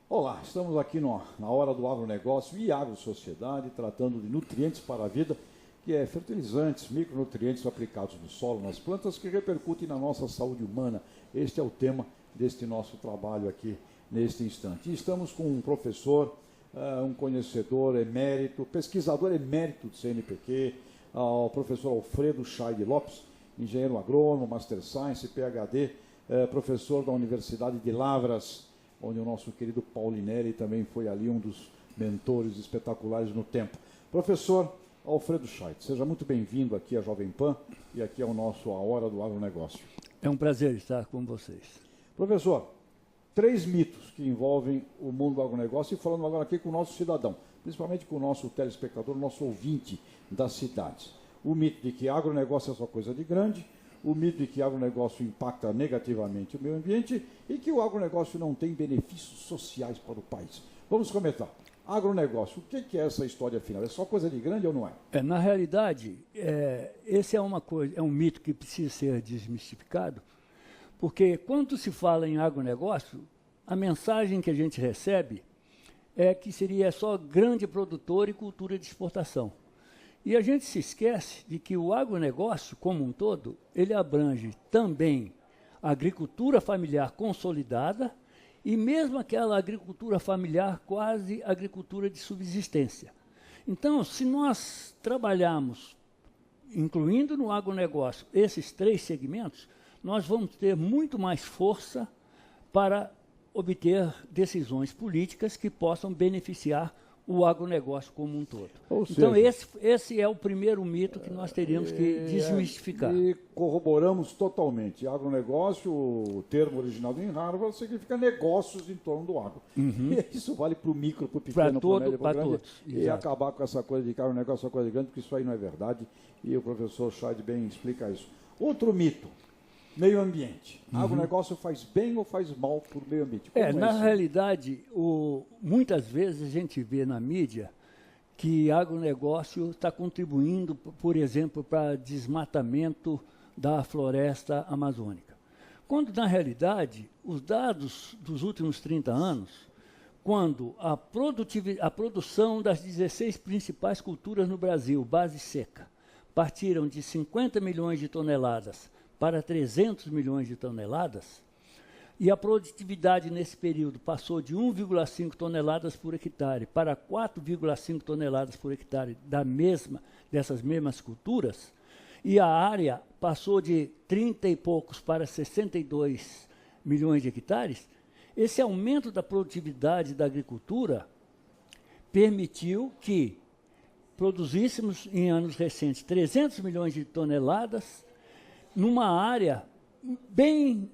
Olá, estamos aqui na hora do agronegócio e agrosociedade, tratando de nutrientes para a vida, que é fertilizantes, micronutrientes aplicados no solo, nas plantas, que repercutem na nossa saúde humana. Este é o tema deste nosso trabalho aqui neste instante. E estamos com um professor, um conhecedor emérito, pesquisador emérito do CNPq, o professor Alfredo Scheid Lopes, engenheiro agrônomo, Master Science, PhD, professor da Universidade de Lavras, onde o nosso querido Paulinelli também foi ali um dos mentores espetaculares no tempo. Professor Alfredo Scheid, seja muito bem-vindo aqui à Jovem Pan e aqui ao nosso A Hora do Agronegócio. É um prazer estar com vocês. Professor, 3 mitos que envolvem o mundo do agronegócio e falando agora aqui com o nosso cidadão, principalmente com o nosso telespectador, nosso ouvinte das cidades. O mito de que agronegócio é só coisa de grande, o mito de que o agronegócio impacta negativamente o meio ambiente e que o agronegócio não tem benefícios sociais para o país. Vamos comentar. Agronegócio, o que é essa história final? É só coisa de grande ou não é? Na realidade, esse é um mito que precisa ser desmistificado, porque quando se fala em agronegócio, a mensagem que a gente recebe é que seria só grande produtor e cultura de exportação. E a gente se esquece de que o agronegócio, como um todo, ele abrange também a agricultura familiar consolidada e mesmo aquela agricultura familiar quase agricultura de subsistência. Então, se nós trabalharmos, incluindo no agronegócio, esses 3 segmentos, nós vamos ter muito mais força para obter decisões políticas que possam beneficiar o agronegócio como um todo. Então, esse é o primeiro mito que nós teríamos que desmistificar. E corroboramos totalmente. Agronegócio, o termo original em Harvard, significa negócios em torno do agro. E isso vale para o micro, para o pequeno, para o médio, para o grande. E acabar com essa coisa de que agronegócio é coisa grande, porque isso aí não é verdade. E o professor Scheid bem explica isso. Outro mito. Meio ambiente. Agronegócio faz bem ou faz mal para o meio ambiente? Na realidade, muitas vezes a gente vê na mídia que agronegócio está contribuindo, por exemplo, para desmatamento da floresta amazônica. Quando, na realidade, os dados dos últimos 30 anos, quando a produção das 16 principais culturas no Brasil, base seca, partiram de 50 milhões de toneladas para 300 milhões de toneladas, e a produtividade nesse período passou de 1,5 toneladas por hectare para 4,5 toneladas por hectare dessas mesmas culturas, e a área passou de 30 e poucos para 62 milhões de hectares, esse aumento da produtividade da agricultura permitiu que produzíssemos em anos recentes 300 milhões de toneladas numa área bem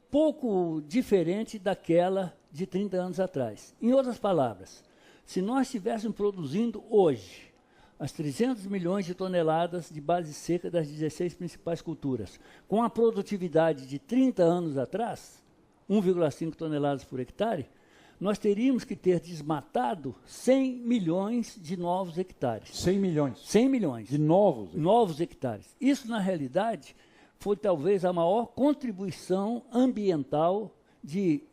pouco diferente daquela de 30 anos atrás. Em outras palavras, se nós estivéssemos produzindo hoje as 300 milhões de toneladas de base seca das 16 principais culturas, com a produtividade de 30 anos atrás, 1,5 toneladas por hectare, nós teríamos que ter desmatado 100 milhões de novos hectares. 100 milhões? 100 milhões. De novos hectares. Isso, na realidade, foi talvez a maior contribuição ambiental de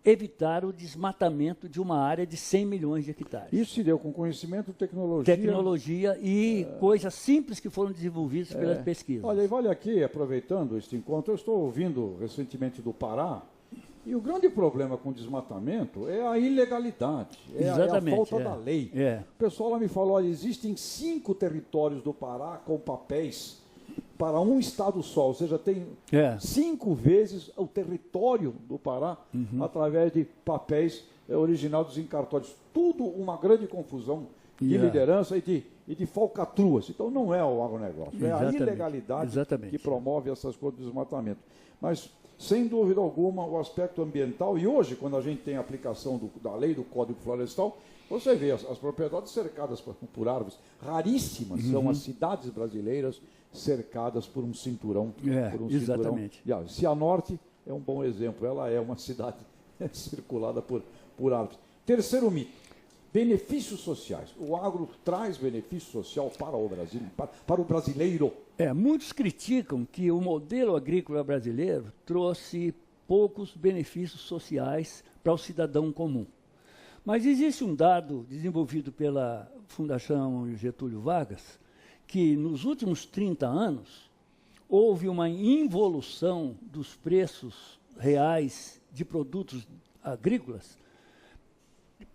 evitar o desmatamento de uma área de 100 milhões de hectares. Isso se deu com conhecimento, tecnologia... Tecnologia e coisas simples que foram desenvolvidas pelas pesquisas. Olha, e vale aqui, aproveitando este encontro, eu estou ouvindo recentemente do Pará, e o grande problema com o desmatamento é a ilegalidade, é a falta da lei. O pessoal lá me falou, olha, existem 5 territórios do Pará com papéis para um estado só, ou seja, tem 5 vezes o território do Pará através de papéis originados em cartórios. Tudo uma grande confusão de liderança e de falcatruas. Então não é o agronegócio, é a ilegalidade que promove essas coisas de desmatamento. Mas, sem dúvida alguma, o aspecto ambiental, e hoje, quando a gente tem a aplicação da lei do Código Florestal, você vê as propriedades cercadas por árvores, raríssimas são as cidades brasileiras cercadas por um cinturão. Exatamente. Cianorte é um bom exemplo, ela é uma cidade circulada por árvores. Terceiro mito, benefícios sociais. O agro traz benefício social para o Brasil, para o brasileiro. Muitos criticam que o modelo agrícola brasileiro trouxe poucos benefícios sociais para o cidadão comum. Mas existe um dado desenvolvido pela Fundação Getúlio Vargas, que nos últimos 30 anos houve uma involução dos preços reais de produtos agrícolas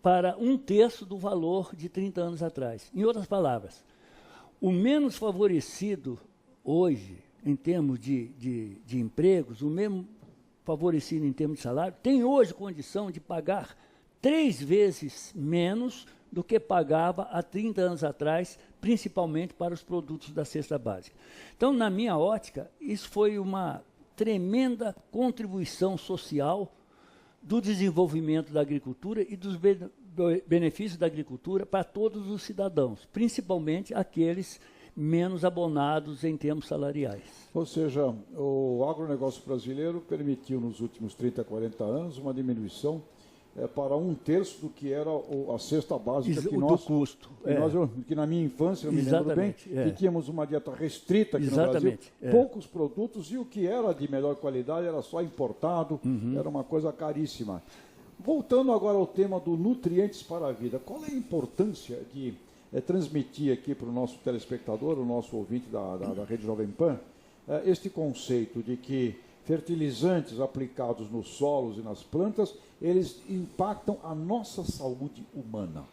para 1/3 do valor de 30 anos atrás. Em outras palavras, o menos favorecido hoje, em termos de empregos, o mesmo favorecido em termos de salário, tem hoje condição de pagar 3 vezes menos do que pagava há 30 anos atrás, principalmente para os produtos da cesta básica. Então, na minha ótica, isso foi uma tremenda contribuição social do desenvolvimento da agricultura e dos benefícios da agricultura para todos os cidadãos, principalmente aqueles menos abonados em termos salariais. Ou seja, o agronegócio brasileiro permitiu nos últimos 30, 40 anos uma diminuição para 1/3 do que era a cesta básica do custo. Que na minha infância, eu me lembro bem, que tínhamos uma dieta restrita aqui no Brasil, poucos produtos, e o que era de melhor qualidade era só importado, era uma coisa caríssima. Voltando agora ao tema do nutrientes para a vida, qual é a importância de transmitir aqui para o nosso telespectador, o nosso ouvinte da Rede Jovem Pan, este conceito de que fertilizantes aplicados nos solos e nas plantas, eles impactam a nossa saúde humana?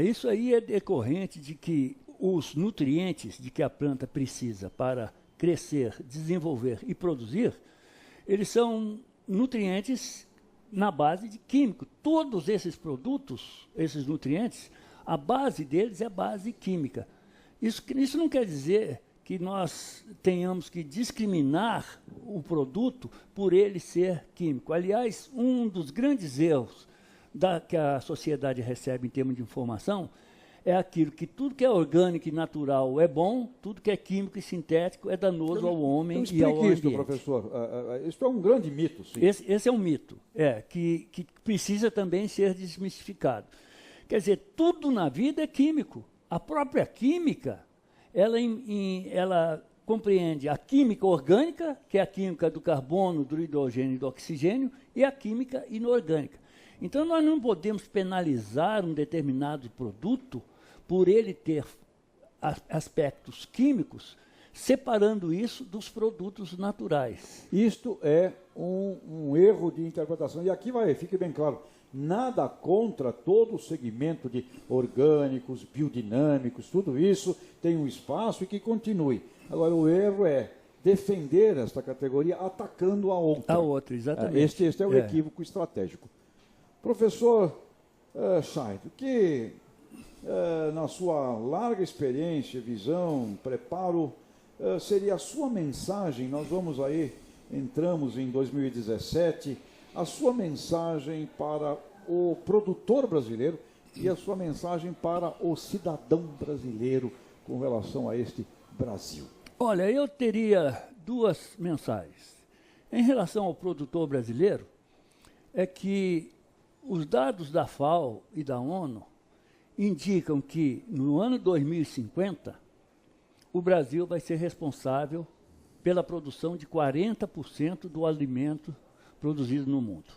Isso aí é decorrente de que os nutrientes de que a planta precisa para crescer, desenvolver e produzir, eles são nutrientes na base de químico. Todos esses produtos, esses nutrientes, a base deles é a base química. Isso não quer dizer que nós tenhamos que discriminar o produto por ele ser químico. Aliás, um dos grandes erros que a sociedade recebe em termos de informação é aquilo que tudo que é orgânico e natural é bom, tudo que é químico e sintético é danoso ao homem e ao ambiente. Isso, professor. Isso é um grande mito, sim. Esse é um mito, que precisa também ser desmistificado. Quer dizer, tudo na vida é químico. A própria química, ela compreende a química orgânica, que é a química do carbono, do hidrogênio e do oxigênio, e a química inorgânica. Então, nós não podemos penalizar um determinado produto por ele ter aspectos químicos, separando isso dos produtos naturais. Isto é um erro de interpretação. E aqui fique bem claro, nada contra todo o segmento de orgânicos, biodinâmicos, tudo isso tem um espaço e que continue. Agora, o erro é defender esta categoria atacando a outra. A outra, exatamente. Este é o equívoco estratégico. Professor Scheid, o que, na sua larga experiência, visão, preparo, seria a sua mensagem? Nós entramos em 2017, a sua mensagem para o produtor brasileiro e a sua mensagem para o cidadão brasileiro com relação a este Brasil. Olha, eu teria 2 mensagens. Em relação ao produtor brasileiro, é que os dados da FAO e da ONU indicam que no ano 2050 o Brasil vai ser responsável pela produção de 40% do alimento produzido no mundo.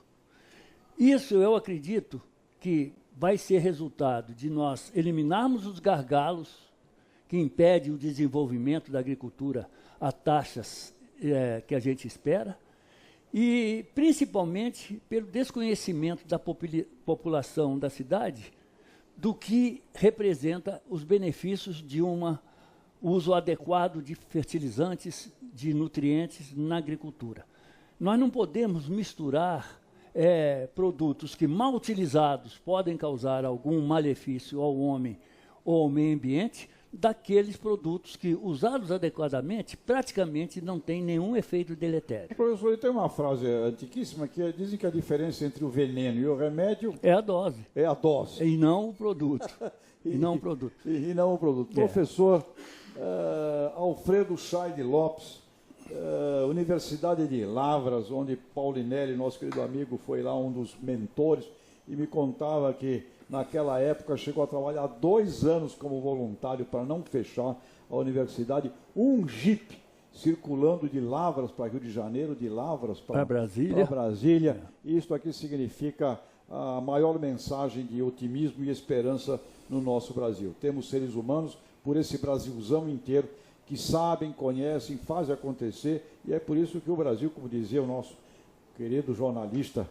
Isso eu acredito que vai ser resultado de nós eliminarmos os gargalos que impedem o desenvolvimento da agricultura a taxas que a gente espera, e principalmente pelo desconhecimento da população da cidade do que representa os benefícios de uso adequado de fertilizantes, de nutrientes na agricultura. Nós não podemos misturar produtos que, mal utilizados, podem causar algum malefício ao homem ou ao meio ambiente, daqueles produtos que, usados adequadamente, praticamente não têm nenhum efeito deletério. Professor, tem uma frase antiquíssima que dizem que a diferença entre o veneno e o remédio é a dose. É a dose. E não o produto. E não o produto. Professor Alfredo Scheid Lopes, Universidade de Lavras, onde Paulinelli, nosso querido amigo, foi lá um dos mentores, e me contava que naquela época chegou a trabalhar 2 anos como voluntário para não fechar a universidade, um jipe circulando de Lavras para Rio de Janeiro, de Lavras para Brasília. Isto aqui significa a maior mensagem de otimismo e esperança no nosso Brasil. Temos seres humanos por esse Brasilzão inteiro que sabem, conhecem, fazem acontecer, e é por isso que o Brasil, como dizia o nosso querido jornalista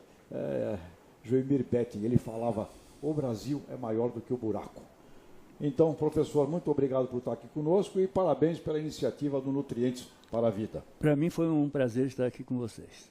Joemir Betting, ele falava, o Brasil é maior do que o buraco. Então, professor, muito obrigado por estar aqui conosco e parabéns pela iniciativa do Nutrientes para a Vida. Para mim foi um prazer estar aqui com vocês.